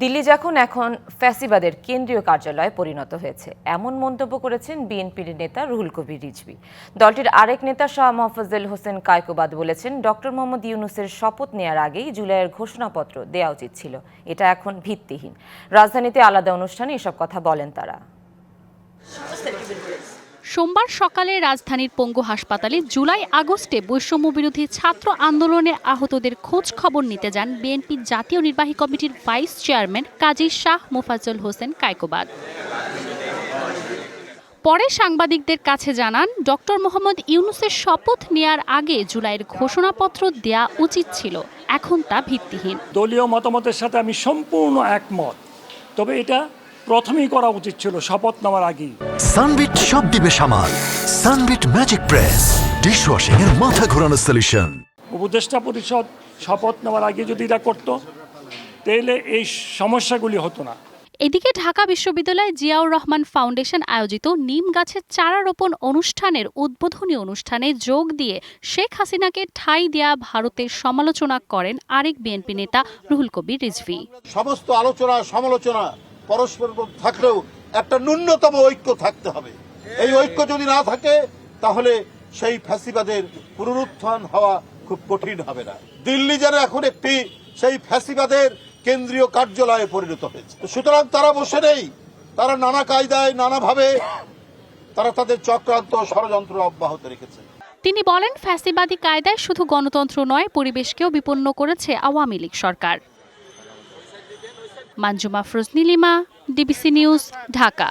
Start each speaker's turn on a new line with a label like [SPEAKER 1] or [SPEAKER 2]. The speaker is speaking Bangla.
[SPEAKER 1] দিল্লি যখন এখন ফ্যাসিবাদের কেন্দ্রীয় কার্যালয়ে পরিণত হয়েছে, এমন মন্তব্য করেছেন বিএনপির নেতা রুহুল কবির রিজভী। দলটির আরেক নেতা শাহ মোফাজ্জল হোসেন কায়কোবাদ বলেছেন, ডক্টর মোহাম্মদ ইউনূসের শপথ নেয়ার আগেই জুলাইয়ের ঘোষণাপত্র দেওয়া উচিত ছিল। এটা এখন ভিত্তিহীন। রাজধানীতে আলাদা অনুষ্ঠানে এসব কথা বলেন তারা।
[SPEAKER 2] সোমবার সকালে রাজধানীর পঙ্গু হাসপাতালে জুলাই আগস্টে বৈষম্যবিরোধী ছাত্র আন্দোলনে আহতদের খোঁজ খবর নিতে যান বিএনপির জাতীয় নির্বাহী কমিটির ভাইস চেয়ারম্যান কাজী শাহ মোফাজ্জল হোসেন কায়কোবাদ। পরে সাংবাদিকদের কাছে জানান, ডক্টর মোহাম্মদ ইউনূসের শপথ নেয়ার আগে জুলাইয়ের ঘোষণাপত্র দেয়া উচিত ছিল, এখন তা ভিত্তিহীন।
[SPEAKER 3] দলীয় মতামতের সাথে আমি সম্পূর্ণ একমত, তবে এটা প্রথমেই করা উচিত ছিল শপথ নেওয়ার আগেই।
[SPEAKER 4] সানবিট সব দিবে সামাল। সানবিট ম্যাজিক প্রেস ডিশওয়াশিং এর মাথা ঘোরানো সলিউশন।
[SPEAKER 3] উপদেষ্টা পরিষদ শপথ নেওয়ার আগে যদি এটা করতো, তাহলে এই সমস্যাগুলি হতো না।
[SPEAKER 2] এদিকে ঢাকা বিশ্ববিদ্যালয় জিয়াউর রহমান ফাউন্ডেশন আয়োজিত নিম গাছের চারা রোপণ অনুষ্ঠানের উদ্বোধনী অনুষ্ঠানে যোগ দিয়ে শেখ হাসিনাকে ঠাঁই দেয়া ভারতের সমালোচনা করেন আরেক বিএনপি নেতা রুহুল কবির রিজভী।
[SPEAKER 5] সমস্ত আলোচনা সমালোচনা পরস্পর থাকলেও একটা ন্যূনতম ঐক্য থাকতে হবে। এই ঐক্য যদি না থাকে, তাহলে সেই ফ্যাসিবাদের পুনরুত্থান হওয়া খুব কঠিন হবে না। দিল্লি যেন এখন একটি সেই ফ্যাসিবাদের কেন্দ্রীয় কার্যালয়ে পরিণত হয়েছে। সুতরাং তারা বসে নেই, তারা নানা কায়দায় নানাভাবে তারা তাদের চক্রান্ত ষড়যন্ত্র অব্যাহত রেখেছে।
[SPEAKER 2] তিনি বলেন, ফ্যাসিবাদী কায়দায় শুধু গণতন্ত্র নয়, পরিবেশকেও বিপন্ন করেছে আওয়ামী লীগ সরকার। Manjuma Afroz Nilima, DBC news, Dhaka.